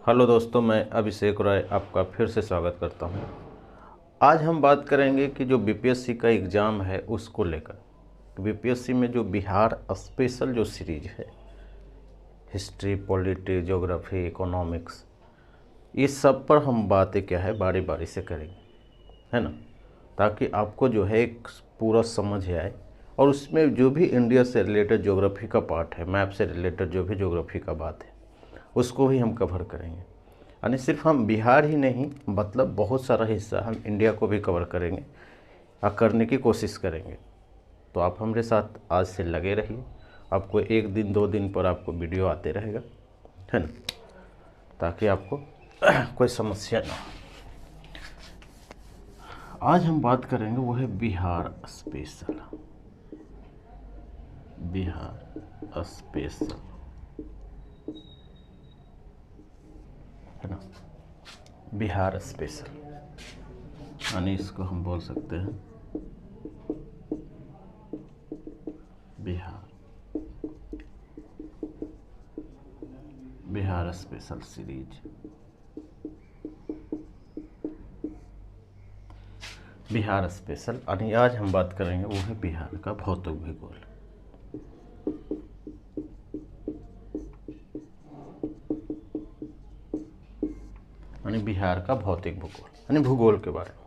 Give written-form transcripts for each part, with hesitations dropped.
Hello दोस्तों, मैं अभिषेक राय आपका फिर से स्वागत करता हूं। आज हम बात करेंगे कि जो बीपीएससी का एग्ज़ाम है उसको लेकर। बीपीएससी में जो बिहार स्पेशल जो सीरीज है, हिस्ट्री, पॉलिटी, ज्योग्राफी, इकोनॉमिक्स, इस सब पर हम बातें क्या है बारी बारी से करेंगे, है ना, ताकि आपको जो है एक पूरा समझ आए। और उसमें जो भी इंडिया से रिलेटेड ज्योग्राफी का पार्ट है, मैप से रिलेटेड जो भी ज्योग्राफी का बात है, उसको भी हम कवर करेंगे। यानी सिर्फ हम बिहार ही नहीं, मतलब बहुत सारा हिस्सा हम इंडिया को भी कवर करेंगे और करने की कोशिश करेंगे। तो आप हमारे साथ आज से लगे रहिए। आपको एक दिन 2 दिन पर आपको वीडियो आते रहेगा, है ना, ताकि आपको कोई समस्या ना हो। आज हम बात करेंगे वो है बिहार स्पेशल। बिहार स्पेशल, है ना, बिहार स्पेशल, यानी इसको हम बोल सकते हैं Bihar special series. Bihar special यानी आज हम बात करेंगे वो है बिहार का भौतिक भूगोल। यानी बिहार का भौतिक भूगोल, यानी भूगोल के बारे में।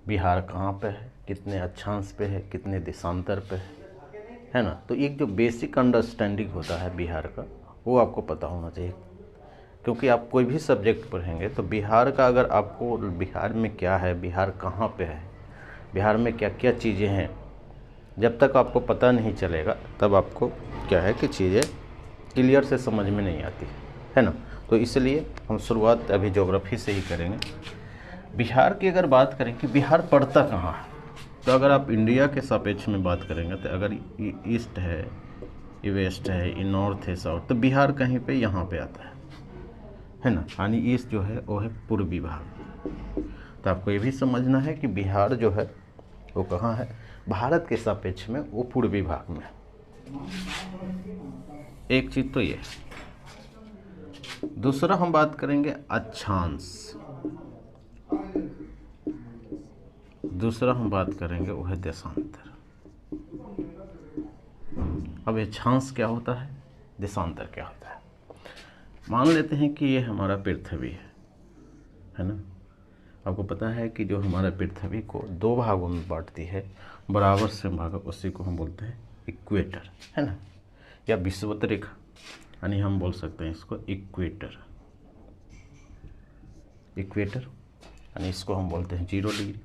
बिहार कहाँ पे है, कितने अक्षांश पे है, कितने देशांतर पे है ना। तो एक जो बेसिक अंडरस्टैंडिंग होता है बिहार का, वो आपको पता होना चाहिए। क्योंकि आप कोई भी सब्जेक्ट पढ़ेंगे तो बिहार का, अगर आपको बिहार में क्या है, बिहार कहाँ पे है, बिहार में क्या क्या चीज़ें हैं, जब तक आपको पता नहीं चलेगा तब आपको क्या है कि चीज़ें क्लियर से समझ में नहीं आती, है ना। तो इसलिए हम शुरुआत अभी ज्योग्राफी से ही करेंगे। बिहार की अगर बात करें कि बिहार पड़ता कहाँ है, तो अगर आप इंडिया के सापेक्ष में बात करेंगे तो अगर ईस्ट है, ये वेस्ट है, ये नॉर्थ है, साउथ, तो बिहार कहीं पे यहाँ पे आता है ना। यानी ईस्ट जो है वो है पूर्वी भाग। तो आपको ये भी समझना है कि बिहार जो है वो कहाँ है, भारत के सापेक्ष में वो पूर्वी भाग में। एक चीज़ तो ये है। दूसरा हम बात करेंगे अक्षांश। दूसरा हम बात करेंगे वो है देशांतर। अब अक्षांश क्या होता है, देशांतर क्या होता है। मान लेते हैं कि ये हमारा पृथ्वी है ना। आपको पता है कि जो हमारा पृथ्वी को 2 भागों में बांटती है, बराबर से भाग, उसी को हम बोलते हैं इक्वेटर, है ना, या विषुवत रेखा। यानी हम बोल सकते हैं इसको इक्वेटर। इक्वेटर यानी इसको हम बोलते हैं 0 डिग्री।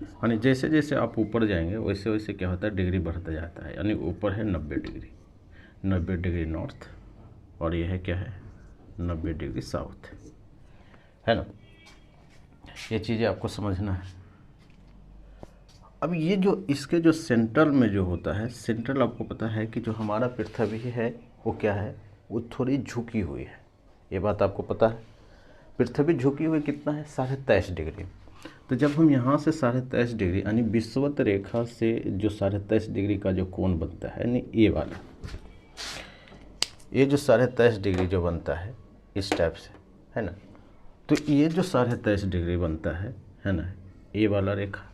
यानी जैसे जैसे आप ऊपर जाएंगे वैसे वैसे क्या होता है, डिग्री बढ़ता जाता है। यानी ऊपर है 90 डिग्री, 90 डिग्री नॉर्थ, और ये है क्या है 90 डिग्री साउथ, है ना। ये चीज़ें आपको समझना है। अब ये जो इसके जो सेंट्रल में जो होता है, सेंट्रल आपको पता है कि जो हमारा पृथ्वी है वो क्या है, वो थोड़ी झुकी हुई है। ये बात आपको पता है। पृथ्वी झुकी हुई कितना है, 23.5 डिग्री। तो जब हम यहाँ से 23.5 डिग्री यानी विषुवत रेखा से जो 23.5 डिग्री का जो कोण बनता है, यानी ये वाला, ये जो 23.5 डिग्री जो बनता है इस टाइप से, है ना। तो ये जो 23.5 डिग्री बनता है ना, ये वाला रेखा,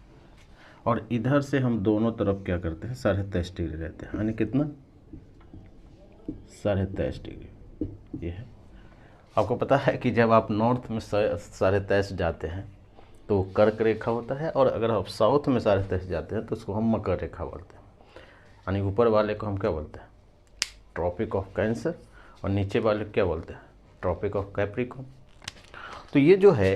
और इधर से हम दोनों तरफ क्या करते हैं 23.5 डिग्री रहते हैं। यानी कितना 23.5 डिग्री ये है। आपको पता है कि जब आप नॉर्थ में 23.5 जाते हैं तो कर्क रेखा होता है, और अगर आप साउथ में 23.5 जाते हैं तो उसको हम मकर रेखा बोलते हैं। यानी ऊपर वाले को हम क्या बोलते हैं, ट्रॉपिक ऑफ कैंसर, और नीचे वाले क्या बोलते हैं, ट्रॉपिक ऑफ कैप्रिकॉर्न। तो ये जो है,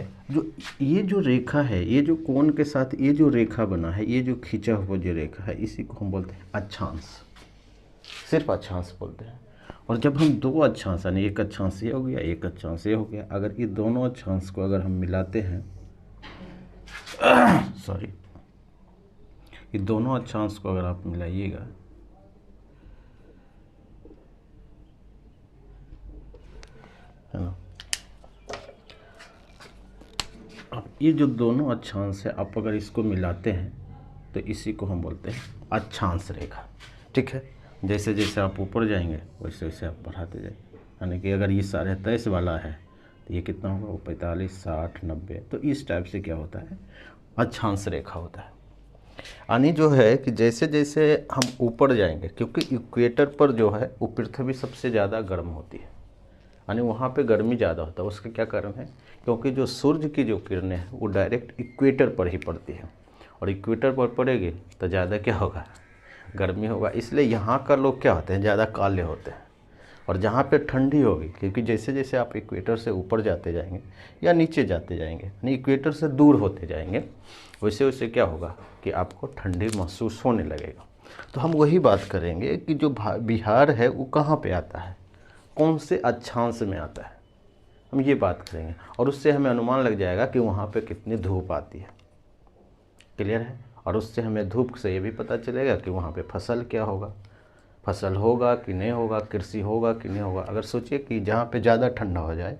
ये जो रेखा है, ये जो कोण के साथ ये जो रेखा बना है, ये जो खींचा हुआ जो रेखा है, इसी को हम बोलते हैं अक्षांश। सिर्फ अक्षांश बोलते हैं। और जब हम 2 अक्षांश, यानी एक अक्षांश ये हो गया, एक अक्षांश ये हो गया, अगर ये दोनों अक्षांश को अगर हम मिलाते हैं सॉरी, ये दोनों अक्षांश को अगर आप मिलाइएगा, है ना, अब ये जो दोनों अक्षांश है, आप अगर इसको मिलाते हैं तो इसी को हम बोलते हैं अक्षांश रेखा। ठीक है, जैसे जैसे आप ऊपर जाएंगे वैसे वैसे आप बढ़ाते जाएंगे। यानी कि अगर ये 23.5 वाला है तो ये कितना होगा, वो 45, 60, 90। तो इस टाइप से क्या होता है, अक्षांश रेखा होता है। यानी जो है कि जैसे जैसे हम ऊपर जाएंगे, क्योंकि इक्वेटर पर जो है वो पृथ्वी सबसे ज़्यादा गर्म होती है, यानी वहाँ पे गर्मी ज़्यादा होता है। उसका क्या कारण है, क्योंकि जो सूर्य की जो किरणें हैं वो डायरेक्ट इक्वेटर पर ही पड़ती है, और इक्वेटर पर पड़ेगी तो ज़्यादा क्या होगा, गर्मी होगा। इसलिए यहाँ का लोग क्या होते हैं, ज़्यादा काले होते हैं। और जहाँ पे ठंडी होगी, क्योंकि जैसे जैसे आप इक्वेटर से ऊपर जाते जाएंगे या नीचे जाते जाएंगे, यानी इक्वेटर से दूर होते जाएंगे, वैसे वैसे क्या होगा कि आपको ठंडी महसूस होने लगेगा। तो हम वही बात करेंगे कि जो बिहार है वो कहाँ पे आता है, कौन से अक्षांश में आता है, हम ये बात करेंगे। और उससे हमें अनुमान लग जाएगा कि वहाँ पे कितनी धूप आती है। क्लियर है। और उससे हमें धूप से ये भी पता चलेगा कि वहाँ पे फसल क्या होगा, फसल होगा कि नहीं होगा, कृषि होगा कि नहीं होगा। अगर सोचिए कि जहाँ पे ज़्यादा ठंडा हो जाए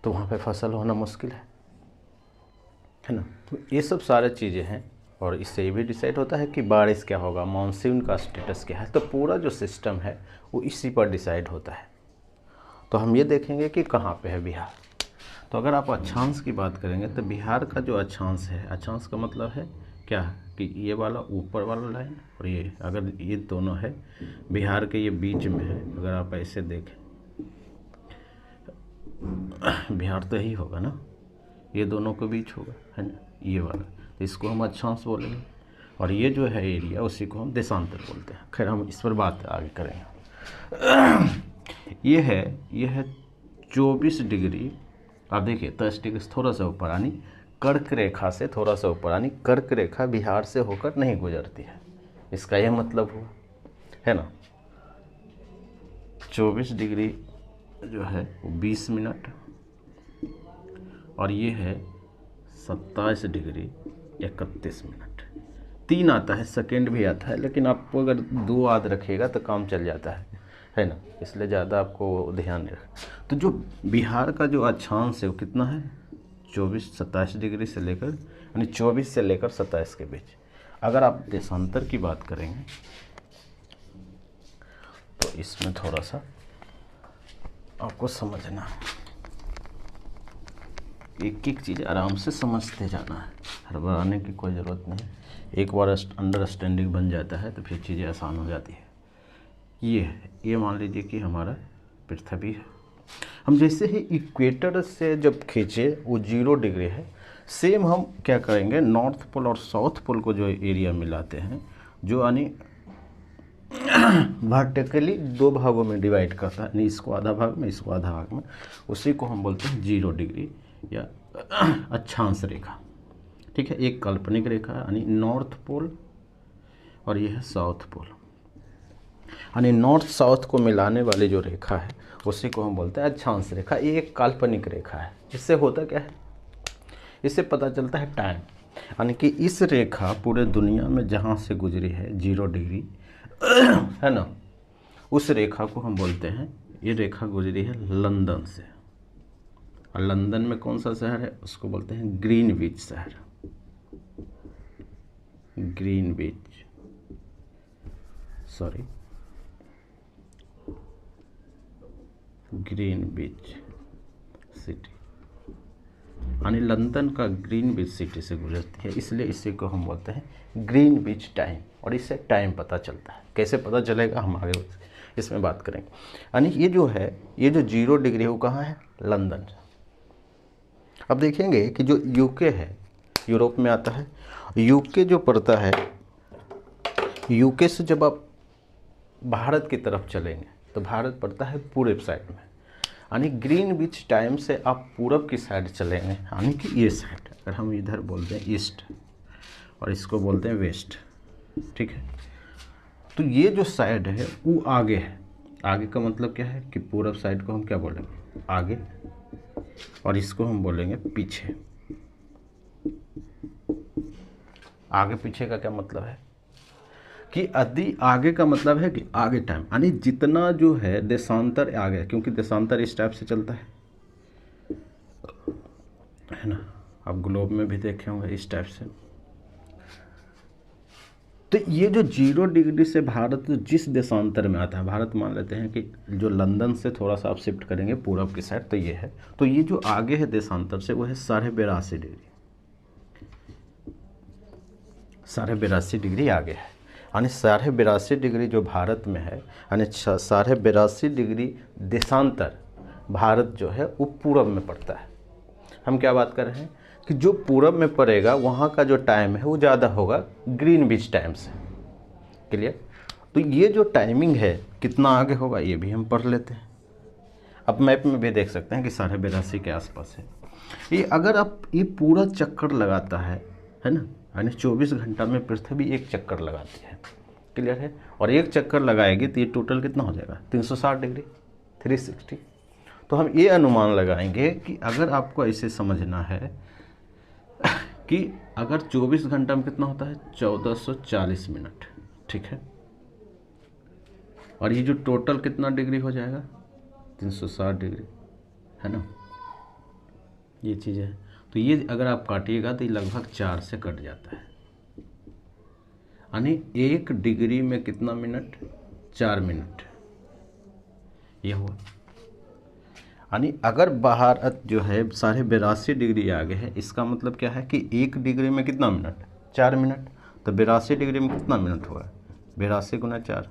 तो वहाँ पे फसल होना मुश्किल है ना। तो ये सब सारे चीज़ें हैं, और इससे ये भी डिसाइड होता है कि बारिश क्या होगा, मानसून का स्टेटस क्या है। तो पूरा जो सिस्टम है वो इसी पर डिसाइड होता है। तो हम ये देखेंगे कि कहाँ पे है बिहार। तो अगर आप अक्षांश की बात करेंगे तो बिहार का जो अक्षांश है, अक्षांश का मतलब है क्या, कि ये वाला ऊपर वाला लाइन और ये, अगर ये दोनों है बिहार के, ये बीच में है। अगर आप ऐसे देखें बिहार तो यही होगा ना, ये दोनों के बीच होगा, है ना, ये वाला। तो इसको हम अक्षांश बोलेंगे। और ये जो है एरिया, उसी को हम देशांतर बोलते हैं। खैर हम इस पर बात आगे करेंगे। ये है 24 डिग्री। आप देखिए 10 डिग्री से थोड़ा सा ऊपर, यानी कर्क रेखा से थोड़ा सा ऊपर, यानी कर्क रेखा बिहार से होकर नहीं गुजरती है। इसका यह मतलब हुआ, है ना। 24 डिग्री जो है वो 20 मिनट, और ये है 27 डिग्री 31 मिनट। 3 आता है, सेकेंड भी आता है, लेकिन आपको अगर 2 याद रखिएगा तो काम चल जाता है ना। इसलिए ज़्यादा आपको ध्यान नहीं रखना। तो जो बिहार का जो अक्षांश है वो कितना है, 27 डिग्री से लेकर, यानी 24 से लेकर 27 के बीच। अगर आप देशांतर की बात करेंगे तो इसमें थोड़ा सा आपको समझना, एक एक चीज़ आराम से समझते जाना है, हड़बड़ाने की कोई ज़रूरत नहीं। एक बार अंडरस्टैंडिंग बन जाता है तो फिर चीज़ें आसान हो जाती है। ये मान लीजिए कि हमारा पृथ्वी है। हम जैसे ही इक्वेटर से जब खींचे वो 0 डिग्री है, सेम हम क्या करेंगे, नॉर्थ पोल और साउथ पोल को जो एरिया मिलाते हैं, जो यानी वर्टिकली 2 भागों में डिवाइड करता है, यानी इसको आधा भाग में, इसको आधा भाग में, उसी को हम बोलते हैं 0 डिग्री या अक्षांश रेखा। ठीक है, एक काल्पनिक रेखा यानी नॉर्थ पोल, और यह है साउथ पोल। यानी नॉर्थ साउथ को मिलाने वाली जो रेखा है उसी को हम बोलते हैं अक्षांश रेखा। ये एक काल्पनिक रेखा है। इससे होता क्या है, इससे पता चलता है टाइम। यानी कि इस रेखा पूरे दुनिया में जहाँ से गुजरी है 0 डिग्री है ना, उस रेखा को हम बोलते हैं, ये रेखा गुजरी है लंदन से। और लंदन में कौन सा शहर है, उसको बोलते हैं ग्रीनविच शहर, ग्रीनविच, सॉरी, ग्रीनविच सिटी। यानी लंदन का ग्रीनविच सिटी से गुजरती है, इसलिए इसी को हम बोलते हैं ग्रीनविच टाइम। और इससे टाइम पता चलता है। कैसे पता चलेगा, हम आगे इसमें बात करेंगे। यानी ये जो है, ये जो 0 डिग्री है वो कहाँ है, लंदन। अब देखेंगे कि जो यूके है, यूरोप में आता है, यूके जो पड़ता है, यूके से जब आप भारत की तरफ चलेंगे तो भारत पड़ता है पूर्व साइड में। यानी ग्रीनविच टाइम से आप पूरब की साइड चलेंगे, यानी कि ये साइड। अगर हम इधर बोलते हैं ईस्ट और इसको बोलते हैं वेस्ट, ठीक है। तो ये जो साइड है वो आगे है। आगे का मतलब क्या है कि पूरब साइड को हम क्या बोलेंगे, आगे, और इसको हम बोलेंगे पीछे। आगे पीछे का क्या मतलब है कि यदि आगे का मतलब है कि आगे टाइम, यानी जितना जो है देशांतर आगे, क्योंकि देशांतर इस टाइप से चलता है ना। आप ग्लोब में भी देखे होंगे इस टाइप से। तो ये जो 0 डिग्री से भारत जिस देशांतर में आता है, भारत मान लेते हैं कि जो लंदन से थोड़ा सा आप शिफ्ट करेंगे पूरब की साइड, तो ये है, तो ये जो आगे है देशांतर से वो है 82.5 डिग्री, 82.5 डिग्री आगे है। यानी 82.5 डिग्री जो भारत में है, यानी 82.5 डिग्री देशांतर भारत जो है वो पूरब में पड़ता है। हम क्या बात कर रहे हैं कि जो पूरब में पड़ेगा वहाँ का जो टाइम है वो ज़्यादा होगा ग्रीनविच टाइम से। क्लियर? तो ये जो टाइमिंग है कितना आगे होगा ये भी हम पढ़ लेते हैं। अब मैप में भी देख सकते हैं कि 82.5 के आसपास है। ये अगर आप ये पूरा चक्कर लगाता है ना, यानी 24 घंटा में पृथ्वी एक चक्कर लगाती है। क्लियर है? और एक चक्कर लगाएगी तो ये टोटल कितना हो जाएगा, 360 डिग्री, 360। तो हम ये अनुमान लगाएंगे कि अगर आपको ऐसे समझना है कि अगर 24 घंटा में कितना होता है, 1440 मिनट, ठीक है, और ये जो टोटल कितना डिग्री हो जाएगा, 360 डिग्री, है ना, ये चीज़ है। तो ये अगर आप काटिएगा तो ये लगभग 4 से कट जाता है, यानी 1 डिग्री में कितना मिनट, 4 मिनट, ये हुआ। यानी अगर भारत जो है 82.5 डिग्री आगे है, इसका मतलब क्या है कि 1 डिग्री में कितना मिनट, 4 मिनट। तो 82 डिग्री में कितना मिनट हुआ, 82 गुना 4,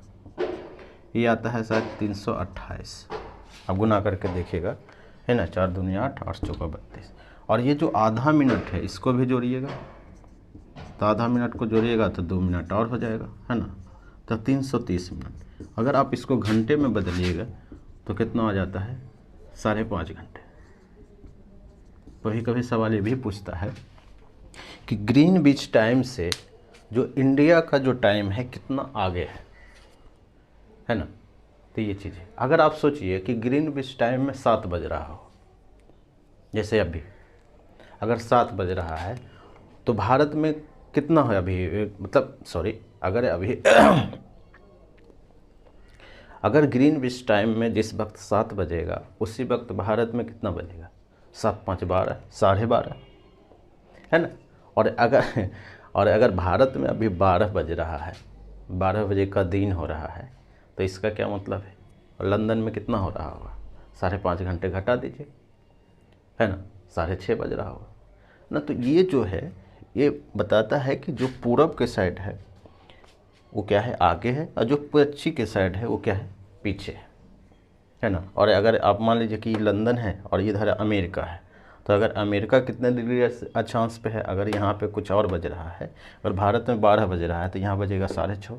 ये आता है शायद 328। अब गुना करके देखिएगा, है ना, 4 दूनी 8, 8 चौका 32। और ये जो आधा मिनट है इसको भी जोड़िएगा, तो आधा मिनट को जोड़िएगा तो 2 मिनट और हो जाएगा, है ना, तो 330 मिनट। अगर आप इसको घंटे में बदलिएगा तो कितना आ जाता है, 5.5 घंटे। कभी कभी सवाल ये भी पूछता है कि ग्रीनविच टाइम से जो इंडिया का जो टाइम है कितना आगे है ना। तो ये चीज़ है, अगर आप सोचिए कि ग्रीनविच टाइम में 7 बज रहा हो, जैसे अभी अगर 7 बज रहा है तो भारत में कितना है अभी, मतलब सॉरी, अगर अभी अगर ग्रीनविच टाइम में जिस वक्त 7 बजेगा उसी वक्त भारत में कितना बजेगा, 7 5 12, 12:30, है ना। और अगर भारत में अभी 12 बज रहा है, 12 बजे का दिन हो रहा है, तो इसका क्या मतलब है, और लंदन में कितना हो रहा होगा, 5.5 घंटे घटा दीजिए, है ना, 6:30 बज रहा होगा ना। तो ये जो है ये बताता है कि जो पूरब के साइड है वो क्या है, आगे है, और जो पश्चिम के साइड है वो क्या है, पीछे है ना। और अगर आप मान लीजिए कि लंदन है और इधर अमेरिका है, तो अगर अमेरिका कितने डिग्री अक्षांश पे है, अगर यहाँ पे कुछ और बज रहा है, अगर भारत में 12 बज रहा है तो यहाँ बजेगा 6:30,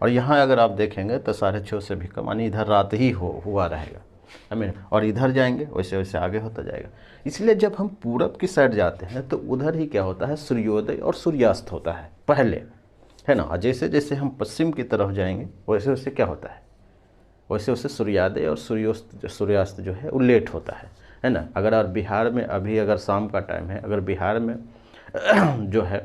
और यहाँ अगर आप देखेंगे तो 6:30 से भी कम, यानी इधर रात ही हुआ रहेगा अमेरिका, और इधर जाएंगे वैसे वैसे आगे होता जाएगा। इसलिए जब हम पूरब की साइड जाते हैं तो उधर ही क्या होता है, सूर्योदय और सूर्यास्त होता है पहले, है ना। और जैसे जैसे हम पश्चिम की तरफ जाएंगे वैसे वैसे क्या होता है, वैसे वैसे सूर्योदय और सूर्यास्त जो है वो लेट होता है ना। अगर बिहार में अभी अगर शाम का टाइम है, अगर बिहार में जो है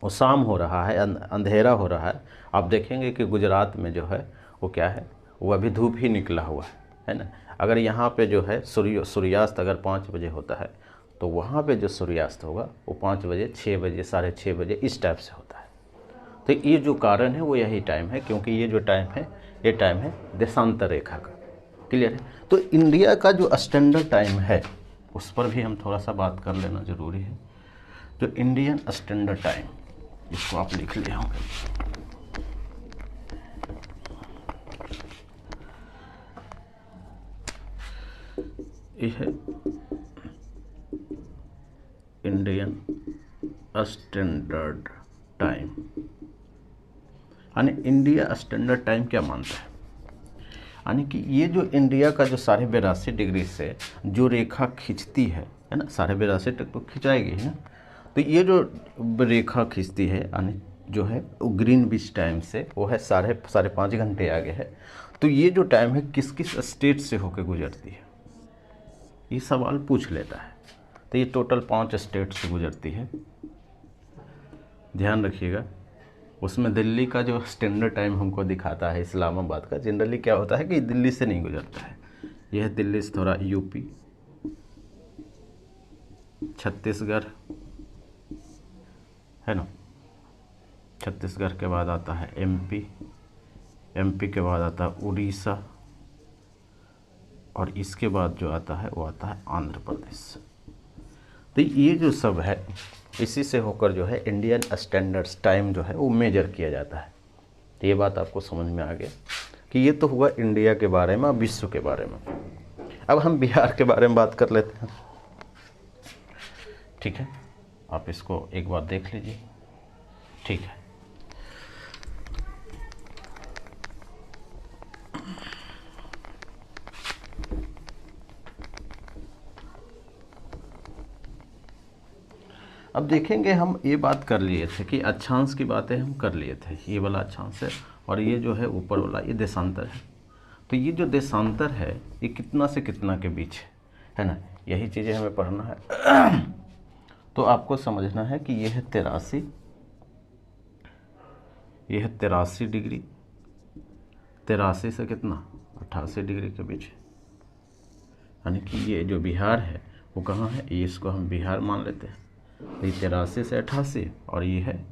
वो शाम हो रहा है, अंधेरा हो रहा है, आप देखेंगे कि गुजरात में जो है वो क्या है, वो अभी धूप ही निकला हुआ है ना। अगर यहाँ पे जो है सूर्यास्त अगर 5 बजे होता है तो वहाँ पे जो सूर्यास्त होगा वो 5 बजे, 6 बजे, 6:30 बजे इस टाइप से होता है। तो ये जो कारण है वो यही टाइम है, क्योंकि ये जो टाइम है ये टाइम है देशांतर रेखा का। क्लियर है? तो इंडिया का जो स्टैंडर्ड टाइम है उस पर भी हम थोड़ा सा बात कर लेना ज़रूरी है। जो इंडियन स्टैंडर्ड टाइम, इसको आप लिख लिए होंगे, ये है इंडियन स्टैंडर्ड टाइम। यानी इंडिया स्टैंडर्ड टाइम क्या मानता है, यानी कि ये जो इंडिया का जो 82.5 डिग्री से जो रेखा खींचती है ना, 82.5 तक तो खिंचाएगी है ना। तो ये जो रेखा खींचती है यानी जो है वो ग्रीनविच टाइम से वो है 5.5 घंटे आगे है। तो ये जो टाइम है किस किस स्टेट से होकर गुजरती है, ये सवाल पूछ लेता है। तो ये टोटल 5 स्टेट से गुजरती है, ध्यान रखिएगा। उसमें दिल्ली का जो स्टैंडर्ड टाइम हमको दिखाता है इस्लामाबाद का, जनरली क्या होता है कि दिल्ली से नहीं गुजरता है। यह दिल्ली से थोड़ा यूपी, छत्तीसगढ़, है ना, छत्तीसगढ़ के बाद आता है एमपी, एमपी के बाद आता है उड़ीसा, और इसके बाद जो आता है वो आता है आंध्र प्रदेश। तो ये जो सब है इसी से होकर जो है इंडियन स्टैंडर्ड्स टाइम जो है वो मेजर किया जाता है। तो ये बात आपको समझ में आ गया कि ये तो हुआ इंडिया के बारे में, विश्व के बारे में। अब हम बिहार के बारे में बात कर लेते हैं, ठीक है। आप इसको एक बार देख लीजिए, ठीक है। अब देखेंगे, हम ये बात कर लिए थे कि अक्षांश की बातें हम कर लिए थे, ये वाला अक्षांश है और ये जो है ऊपर वाला ये देशांतर है। तो ये जो देशांतर है ये कितना से कितना के बीच है ना, यही चीज़ें हमें पढ़ना है। तो आपको समझना है कि ये है 83, ये है 83 डिग्री, 83 से कितना 88 डिग्री के बीच, यानी कि ये जो बिहार है वो कहाँ है, ये इसको हम बिहार मान लेते हैं। ये 83 से 88 और ये है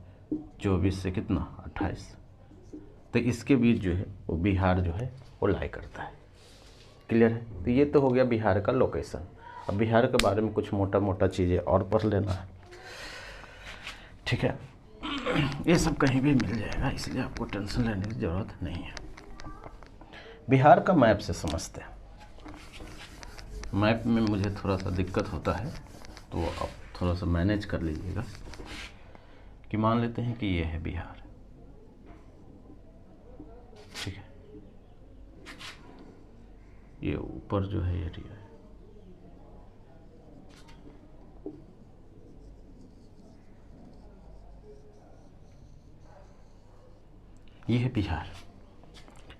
24 से कितना 28, तो इसके बीच जो है वो बिहार जो है वो लाई करता है। क्लियर है। तो ये तो हो गया बिहार का लोकेशन। अब बिहार के बारे में कुछ मोटा मोटा चीज़ें और पढ़ लेना है, ठीक है। ये सब कहीं भी मिल जाएगा, इसलिए आपको टेंशन लेने की ज़रूरत नहीं है। बिहार का मैप से समझते हैं। मैप में मुझे थोड़ा सा दिक्कत होता है, तो आप थोड़ा सा मैनेज कर लीजिएगा कि मान लेते हैं कि ये है बिहार, ठीक है। ये ऊपर जो है एरिया है, ये है बिहार,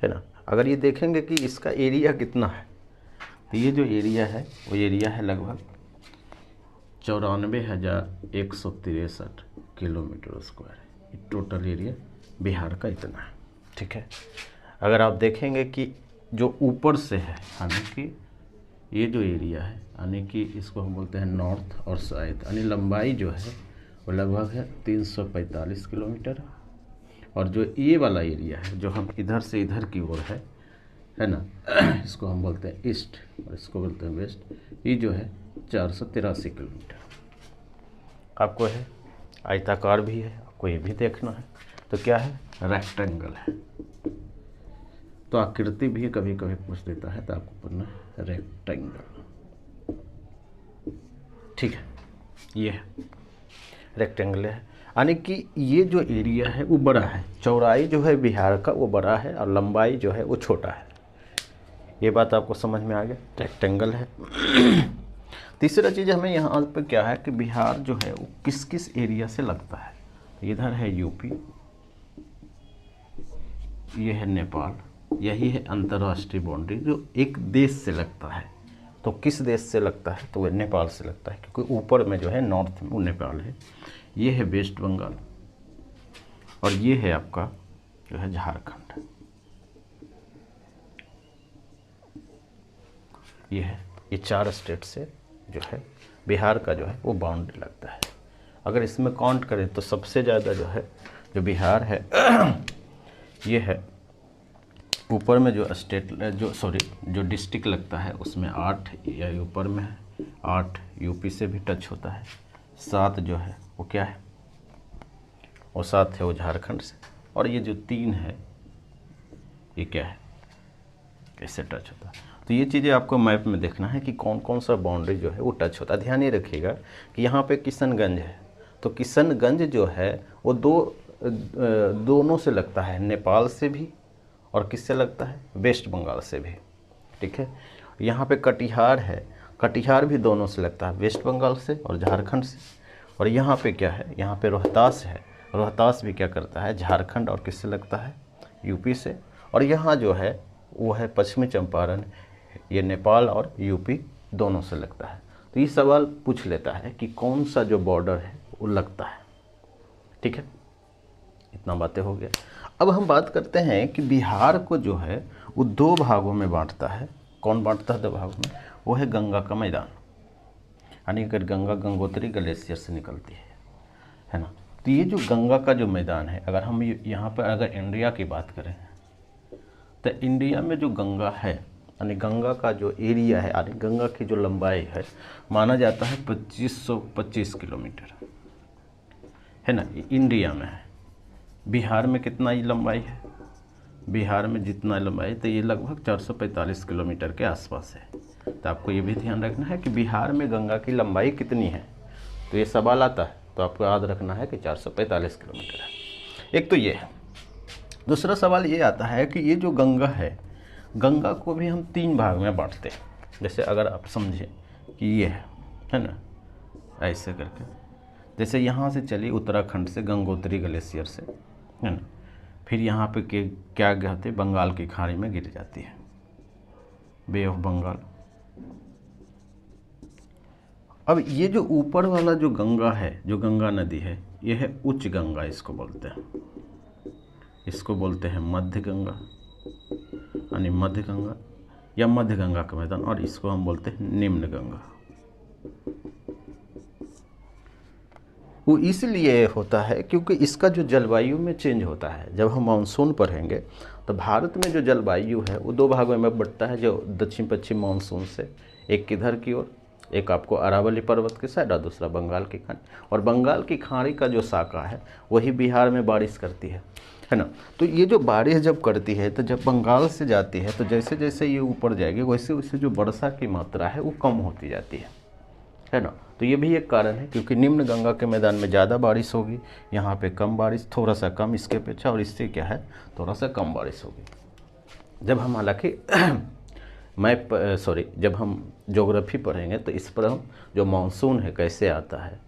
है ना। अगर ये देखेंगे कि इसका एरिया कितना है, तो ये जो एरिया है वो एरिया है लगभग 94,163 किलोमीटर स्क्वायर है। ये टोटल एरिया बिहार का इतना है, ठीक है। अगर आप देखेंगे कि जो ऊपर से है, यानी कि ये जो एरिया है, यानी कि इसको हम बोलते हैं नॉर्थ और साउथ, यानी लंबाई जो है वो लगभग है 345 किलोमीटर। और जो ये वाला एरिया है जो हम इधर से इधर की ओर है ना, इसको हम बोलते हैं ईस्ट और इसको बोलते हैं वेस्ट, ये जो है 483 किलोमीटर। आपको है आयताकार भी है, आपको ये भी देखना है। तो क्या है, रेक्टेंगल है। तो आकृति भी कभी कभी पूछ देता है, तो आपको पढ़ना है रेक्टेंगल, ठीक है। ये है रेक्टेंगल है, यानी कि ये जो एरिया है वो बड़ा है, चौड़ाई जो है बिहार का वो बड़ा है और लंबाई जो है वो छोटा है। ये बात आपको समझ में आ गया, रेक्टेंगल है। तीसरा चीज़ हमें यहाँ पे क्या है कि बिहार जो है वो किस किस एरिया से लगता है। इधर है यूपी, ये है नेपाल, यही है अंतर्राष्ट्रीय बाउंड्री जो एक देश से लगता है। तो किस देश से लगता है, तो वह नेपाल से लगता है, क्योंकि ऊपर में जो है नॉर्थ में वो नेपाल है। ये है वेस्ट बंगाल और ये है आपका जो है झारखंड। ये है, ये 4 स्टेट से जो है बिहार का जो है वो बाउंड्री लगता है। अगर इसमें काउंट करें तो सबसे ज़्यादा जो है जो बिहार है ये है ऊपर में जो स्टेट जो डिस्ट्रिक्ट लगता है उसमें 8 या ऊपर में है, 8 यूपी से भी टच होता है, 7 जो है वो क्या है, और 7 है वो झारखंड से, और ये जो 3 है ये क्या है, कैसे टच होता है। तो ये चीज़ें आपको मैप में देखना है कि कौन कौन सा बाउंड्री जो है वो टच होता है। ध्यान ये रखिएगा कि यहाँ पे किशनगंज है, तो किशनगंज जो है वो दोनों से लगता है, नेपाल से भी और किससे लगता है, वेस्ट बंगाल से भी, ठीक है। यहाँ पे कटिहार है, कटिहार भी दोनों से लगता है, वेस्ट बंगाल से और झारखंड से। और यहाँ पे क्या है, यहाँ पे रोहतास है, रोहतास भी क्या करता है, झारखंड और किससे लगता है, यूपी से। और यहाँ जो है वो है पश्चिमी चंपारण, ये नेपाल और यूपी दोनों से लगता है। तो ये सवाल पूछ लेता है कि कौन सा जो बॉर्डर है वो लगता है, ठीक है। इतना बातें हो गया। अब हम बात करते हैं कि बिहार को जो है वो 2 भागों में बांटता है। कौन बांटता है 2 भागों में, वो है गंगा का मैदान, यानी अगर गंगा गंगोत्री ग्लेशियर से निकलती है ना, तो ये जो गंगा का जो मैदान है, अगर हम यहाँ पर अगर इंडिया की बात करें तो इंडिया में जो गंगा है, यानी गंगा का जो एरिया है, यानी गंगा की जो लंबाई है, माना जाता है 2525 किलोमीटर, है ना, ये इंडिया में है। बिहार में कितना ही लंबाई है, बिहार में जितना लंबाई तो ये लगभग 445 किलोमीटर के आसपास है। तो आपको ये भी ध्यान रखना है कि बिहार में गंगा की लंबाई कितनी है, तो ये सवाल आता है, तो आपको याद रखना है कि 445 किलोमीटर है। एक तो ये है। दूसरा सवाल ये आता है कि ये जो गंगा है, गंगा को भी हम 3 भाग में बांटते हैं। जैसे अगर आप समझें कि ये है ना, ऐसे करके, जैसे यहाँ से चली उत्तराखंड से गंगोत्री ग्लेशियर से, है ना, फिर यहाँ पे क्या कहते हैं, बंगाल की खाड़ी में गिर जाती है, बे ऑफ बंगाल। अब ये जो ऊपर वाला जो गंगा है, जो गंगा नदी है, ये है उच्च गंगा, इसको बोलते हैं, इसको बोलते हैं मध्य गंगा, यानी मध्य गंगा या मध्य गंगा का मैदान, और इसको हम बोलते हैं निम्न गंगा। वो इसलिए होता है क्योंकि इसका जो जलवायु में चेंज होता है। जब हम मानसून पढ़ेंगे तो भारत में जो जलवायु है वो 2 भागों में बढ़ता है, जो दक्षिण पश्चिम मानसून से, एक किधर की ओर, एक आपको अरावली पर्वत के साइड और दूसरा बंगाल की खाड़ी। और बंगाल की खाड़ी का जो शाखा है वही बिहार में बारिश करती है ना। तो ये जो बारिश जब करती है, तो जब बंगाल से जाती है, तो जैसे जैसे ये ऊपर जाएगी वैसे वैसे जो वर्षा की मात्रा है वो कम होती जाती है ना। तो ये भी एक कारण है, क्योंकि निम्न गंगा के मैदान में ज़्यादा बारिश होगी, यहाँ पे कम बारिश, थोड़ा सा कम इसके अपेक्षा, और इससे क्या है, थोड़ा सा कम बारिश होगी। जब हम हालांकि जब हम ज्योग्राफी पढ़ेंगे तो इस पर हम जो मानसून है कैसे आता है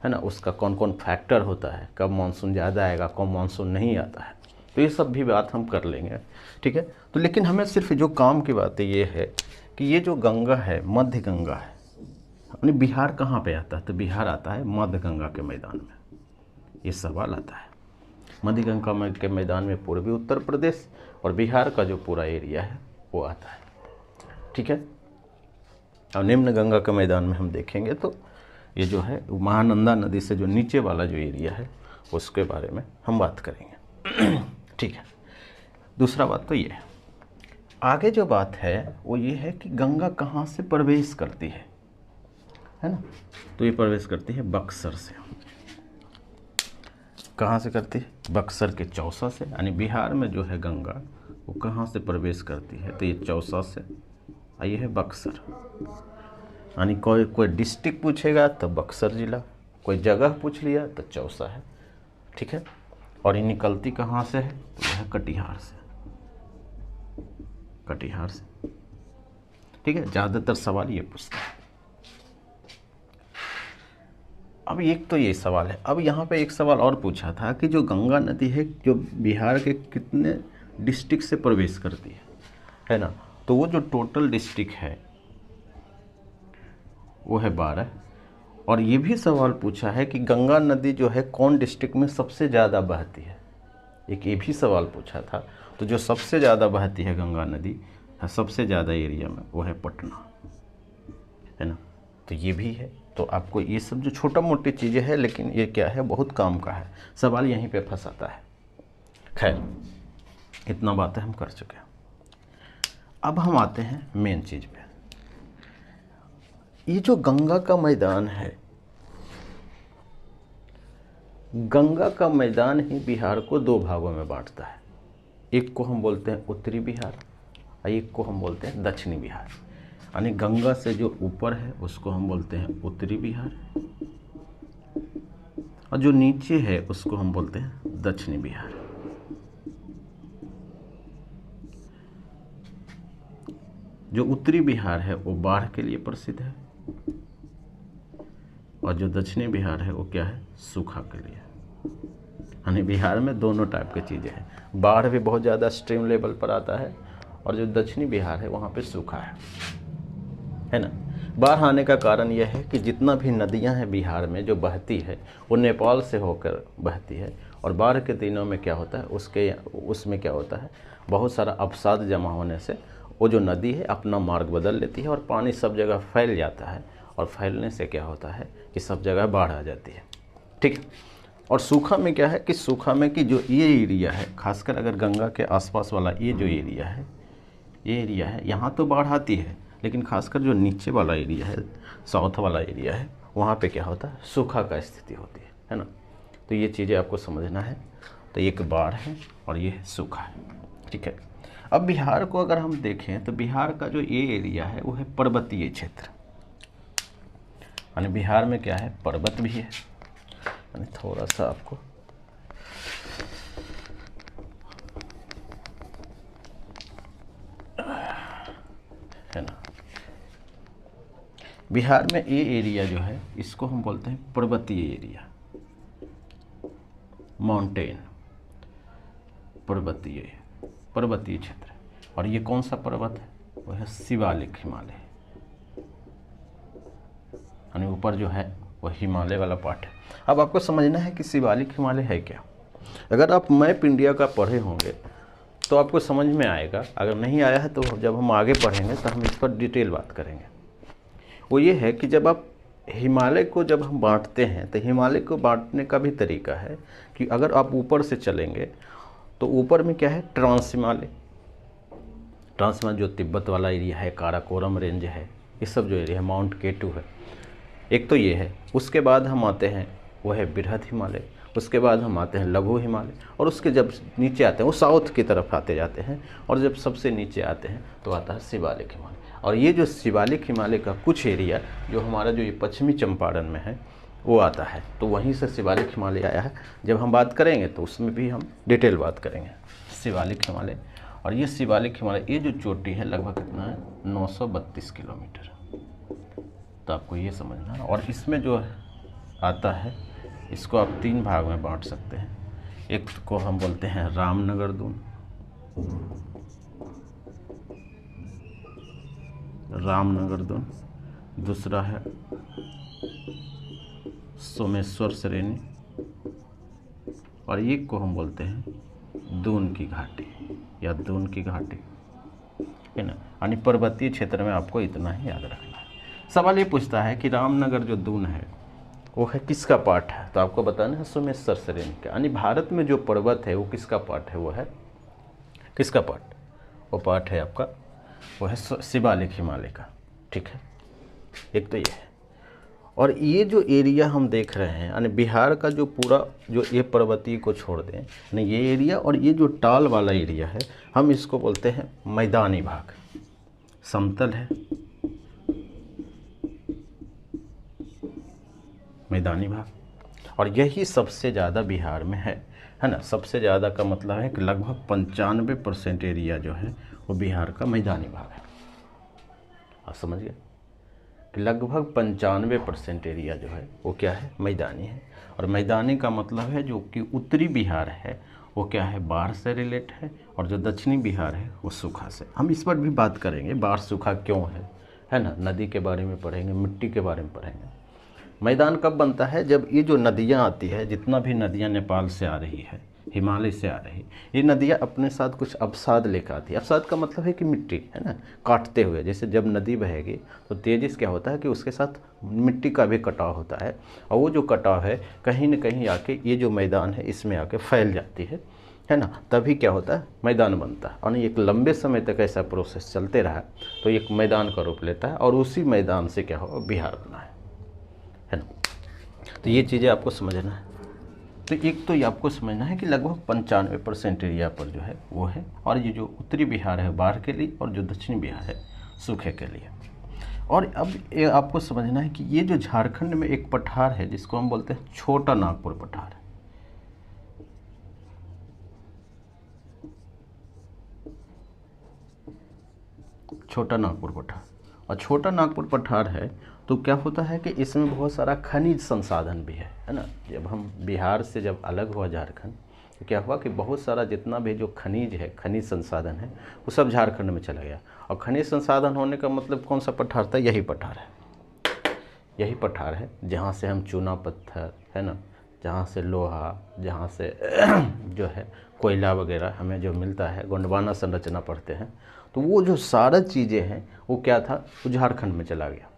ना, उसका कौन कौन फैक्टर होता है, कब मानसून ज़्यादा आएगा, कब मानसून नहीं आता है, तो ये सब भी बात हम कर लेंगे, ठीक है। तो लेकिन हमें सिर्फ जो काम की बात ये है कि ये जो गंगा है, मध्य गंगा है, यानी बिहार कहाँ पे आता है, तो बिहार आता है मध्य गंगा के मैदान में। ये सवाल आता है, मध्य गंगा के मैदान में पूर्वी उत्तर प्रदेश और बिहार का जो पूरा एरिया है वो आता है, ठीक है। और निम्न गंगा के मैदान में हम देखेंगे तो ये जो है महानंदा नदी से जो नीचे वाला जो एरिया है उसके बारे में हम बात करेंगे, ठीक है। दूसरा बात तो ये है। आगे जो बात है वो ये है कि गंगा कहाँ से प्रवेश करती है ना, तो ये प्रवेश करती है बक्सर से। कहाँ से करती है, बक्सर के चौसा से, यानी बिहार में जो है गंगा वो कहाँ से प्रवेश करती है, तो ये चौसा से, ये है बक्सर। यानी कोई डिस्ट्रिक्ट पूछेगा तो बक्सर जिला, कोई जगह पूछ लिया तो चौसा है, ठीक है। और ये निकलती कहाँ से है, तो यह है कटिहार से, कटिहार से, ठीक है। ज़्यादातर सवाल ये पूछते हैं। अब एक तो ये सवाल है। अब यहाँ पे एक सवाल और पूछा था कि जो गंगा नदी है जो बिहार के कितने डिस्ट्रिक्ट से प्रवेश करती है ना, तो वो जो टोटल डिस्ट्रिक्ट है वो है 12। और ये भी सवाल पूछा है कि गंगा नदी जो है कौन डिस्ट्रिक्ट में सबसे ज़्यादा बहती है, एक ये भी सवाल पूछा था। तो जो सबसे ज़्यादा बहती है गंगा नदी सबसे ज़्यादा एरिया में वो है पटना, है ना। तो ये भी है। तो आपको ये सब जो छोटा मोटी चीज़ें हैं, लेकिन ये क्या है, बहुत काम का है, सवाल यहीं पे फंसाता है। खैर, इतना बातें हम कर चुके हैं। अब हम आते हैं मेन चीज़ पे। ये जो गंगा का मैदान है, गंगा का मैदान ही बिहार को 2 भागों में बांटता है। एक को हम बोलते हैं उत्तरी बिहार और एक को हम बोलते हैं दक्षिणी बिहार। यानी गंगा से जो ऊपर है उसको हम बोलते हैं उत्तरी बिहार, और जो नीचे है उसको हम बोलते हैं दक्षिणी बिहार। जो उत्तरी बिहार है वो बाढ़ के लिए प्रसिद्ध है, और जो दक्षिणी बिहार है वो क्या है, सूखा के लिए। यानी बिहार में दोनों टाइप की चीज़ें हैं, बाढ़ भी बहुत ज़्यादा स्ट्रीम लेवल पर आता है, और जो दक्षिणी बिहार है वहाँ पे सूखा है ना। बाढ़ आने का कारण यह है कि जितना भी नदियाँ हैं बिहार में जो बहती है वो नेपाल से होकर बहती है, और बाढ़ के दिनों में क्या होता है, उसमें क्या होता है, बहुत सारा अवसाद जमा होने से वो जो नदी है अपना मार्ग बदल लेती है और पानी सब जगह फैल जाता है, और फैलने से क्या होता है कि सब जगह बाढ़ आ जाती है, ठीक है। और सूखा में क्या है कि सूखा में कि जो ये एरिया है, खासकर अगर गंगा के आसपास वाला ये जो एरिया है, ये एरिया है, यहाँ तो बाढ़ आती है, लेकिन खासकर जो नीचे वाला एरिया है, साउथ वाला एरिया है, वहाँ पे क्या होता है, सूखा का स्थिति होती है ना। तो ये चीज़ें आपको समझना है। तो एक बाढ़ है और ये सूखा है, ठीक है। अब बिहार को अगर हम देखें तो बिहार का जो ये एरिया है वो है पर्वतीय क्षेत्र, यानी बिहार में क्या है, पर्वत भी है। यानी थोड़ा सा आपको है ना, बिहार में ये एरिया जो है इसको हम बोलते हैं पर्वतीय एरिया, माउंटेन, पर्वतीय क्षेत्र। और ये कौन सा पर्वत है, वो है शिवालिक हिमालय, यानी ऊपर जो है वो हिमालय वाला पार्ट है। अब आपको समझना है कि शिवालिक हिमालय है क्या। अगर आप मैप इंडिया का पढ़े होंगे तो आपको समझ में आएगा, अगर नहीं आया है तो जब हम आगे पढ़ेंगे तो हम इस पर डिटेल बात करेंगे। वो ये है कि जब आप हिमालय को जब हम बांटते हैं तो हिमालय को बांटने का भी तरीका है कि अगर आप ऊपर से चलेंगे तो ऊपर में क्या है, ट्रांस हिमालय जो तिब्बत वाला एरिया है, काराकोरम रेंज है, ये सब जो एरिया है, माउंट केटू है, एक तो ये है। उसके बाद हम आते हैं वो है बृहद हिमालय, उसके बाद हम आते हैं लघु हिमालय, और उसके जब नीचे आते हैं वो साउथ की तरफ आते जाते हैं, और जब सबसे नीचे आते हैं तो आता है शिवालिक हिमालय। और ये जो शिवालिक हिमालय का कुछ एरिया जो हमारा जो ये पश्चिमी चंपारण में है वो आता है, तो वहीं से शिवालिक हिमालय आया है। जब हम बात करेंगे तो उसमें भी हम डिटेल बात करेंगे शिवालिक हिमालय। और ये शिवालिक हिमालय ये जो चोटी है लगभग कितना है, 932 किलोमीटर। तो आपको ये समझना है। और इसमें जो आता है इसको आप 3 भाग में बांट सकते हैं। एक को हम बोलते हैं रामनगर दून, दूसरा है सोमेश्वर श्रेणी, और एक को हम बोलते हैं दून की घाटी या दून की घाटी, है ना। यानी पर्वतीय क्षेत्र में आपको इतना ही याद रखना है। सवाल ये पूछता है कि रामनगर जो दून है वो है किसका पार्ट है, तो आपको बताना है सोमेश्वर श्रेणी का। यानी भारत में जो पर्वत है वो किसका पार्ट है, वो है किसका पार्ट, वो पार्ट है आपका, वो है शिवालिक हिमालय का, ठीक है। एक तो ये है। और ये जो एरिया हम देख रहे हैं, यानी बिहार का जो पूरा जो ये पर्वतीय को छोड़ दें, यानी ये एरिया और ये जो टाल वाला एरिया है, हम इसको बोलते हैं मैदानी भाग। समतल है, मैदानी भाग, और यही सबसे ज़्यादा बिहार में है ना। सबसे ज़्यादा का मतलब है कि लगभग 95% एरिया जो है वो बिहार का मैदानी भाग है। आप समझ गए कि लगभग 95% एरिया जो है वो क्या है, मैदानी है। और मैदानी का मतलब है जो कि उत्तरी बिहार है वो क्या है, बाढ़ से रिलेट है, और जो दक्षिणी बिहार है वो सूखा से। हम इस पर भी बात करेंगे, बाढ़ सूखा क्यों है ना। नदी के बारे में पढ़ेंगे, मिट्टी के बारे में पढ़ेंगे। मैदान कब बनता है, जब ये जो नदियाँ आती है, जितना भी नदियाँ नेपाल से आ रही है, हिमालय से आ रही, ये नदियाँ अपने साथ कुछ अवसाद लेकर आती है। अवसाद का मतलब है कि मिट्टी, है ना, काटते हुए। जैसे जब नदी बहेगी तो तेजी से क्या होता है कि उसके साथ मिट्टी का भी कटाव होता है, और वो जो कटाव है कहीं न कहीं आके ये जो मैदान है इसमें आके फैल जाती है ना। तभी क्या होता है, मैदान बनता है। और एक लंबे समय तक ऐसा प्रोसेस चलते रहा तो एक मैदान का रूप लेता है, और उसी मैदान से क्या हो, बिहार बना है ना। तो ये चीज़ें आपको समझना है। तो एक तो ये आपको समझना है कि लगभग 95% एरिया पर जो है वो है, और ये जो उत्तरी बिहार है बाढ़ के लिए, और जो दक्षिणी बिहार है सूखे के लिए। और अब ये आपको समझना है कि ये जो झारखंड में एक पठार है जिसको हम बोलते हैं छोटा नागपुर पठार, छोटा नागपुर पठार। और छोटा नागपुर पठार है तो क्या होता है कि इसमें बहुत सारा खनिज संसाधन भी है ना। जब हम बिहार से जब अलग हुआ झारखंड तो क्या हुआ कि बहुत सारा जितना भी जो खनिज है, खनिज संसाधन है, वो सब झारखंड में चला गया। और खनिज संसाधन होने का मतलब कौन सा पठार था, यही पठार है। यही पठार है जहाँ से हम चूना पत्थर, है ना, जहाँ से लोहा, जहाँ से जो है कोयला वगैरह हमें जो मिलता है, गोंडवाना संरचना पढ़ते हैं, तो वो जो सारा चीज़ें हैं वो क्या था, वो झारखंड में चला गया।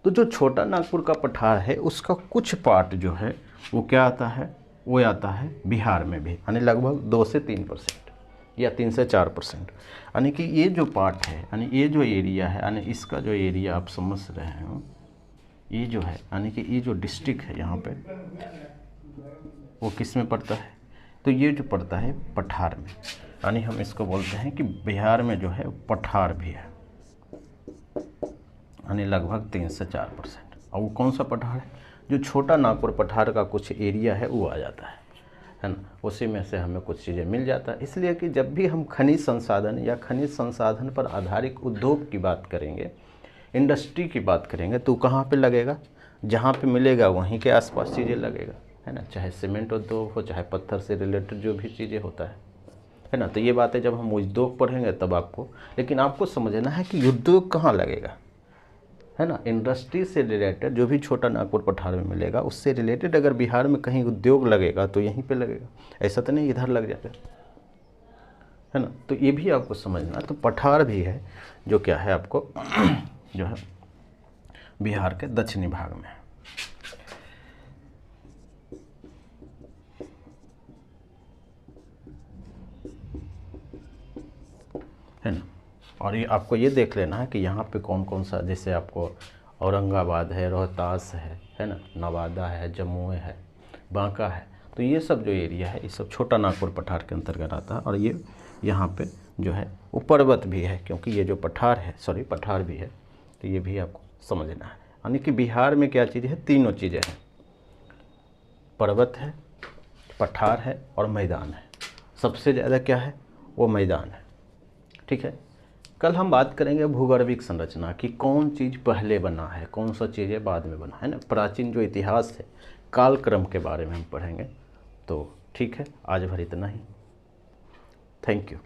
तो जो छोटा नागपुर का पठार है उसका कुछ पार्ट जो है वो क्या आता है, वो आता है बिहार में भी, यानी लगभग 2 से 3% या 3 से 4%। यानी कि ये जो पार्ट है, यानी ये जो एरिया है, यानी इसका जो एरिया आप समझ रहे हो, ये जो है यानी कि ये जो डिस्ट्रिक्ट है यहाँ पे, वो किस में पड़ता है, तो ये जो पड़ता है पठार में। यानी हम इसको बोलते हैं कि बिहार में जो है पठार भी है, यानी लगभग 3 से 4%। और वो कौन सा पठार है, जो छोटा नागपुर पठार का कुछ एरिया है वो आ जाता है ना, उसी में से हमें कुछ चीज़ें मिल जाता है। इसलिए कि जब भी हम खनिज संसाधन या खनिज संसाधन पर आधारित उद्योग की बात करेंगे, इंडस्ट्री की बात करेंगे, तो कहाँ पे लगेगा, जहाँ पे मिलेगा वहीं के आसपास चीज़ें लगेगा, है ना, चाहे सीमेंट उद्योग हो, चाहे पत्थर से रिलेटेड जो भी चीज़ें होता है ना। तो ये बातें जब हम उद्योग पढ़ेंगे तब आपको, लेकिन आपको समझना है कि उद्योग कहाँ लगेगा, है ना। इंडस्ट्री से रिलेटेड जो भी छोटा नागपुर पठार में मिलेगा, उससे रिलेटेड अगर बिहार में कहीं उद्योग लगेगा तो यहीं पे लगेगा, ऐसा तो नहीं इधर लग जाएगा, है ना। तो ये भी आपको समझना। तो पठार भी है जो क्या है आपको जो है बिहार के दक्षिणी भाग में है ना। और ये आपको ये देख लेना है कि यहाँ पे कौन कौन सा, जैसे आपको औरंगाबाद है, रोहतास है ना, नवादा है, जम्मू है, बांका है, तो ये सब जो एरिया है ये सब छोटा नागपुर पठार के अंतर्गत आता है। और ये यहाँ पे जो है वो पर्वत भी है, क्योंकि ये जो पठार है, सॉरी पठार भी है, तो ये भी आपको समझना है। यानी कि बिहार में क्या चीज़ है, तीनों चीज़ें हैं, पर्वत है, पठार है और मैदान है। सबसे ज़्यादा क्या है, वो मैदान है, ठीक है। कल हम बात करेंगे भूगर्भिक संरचना की, कौन चीज़ पहले बना है, कौन सा चीज़ें बाद में बना है ना, प्राचीन जो इतिहास है, कालक्रम के बारे में हम पढ़ेंगे। तो ठीक है, आज भर इतना ही। Thank you.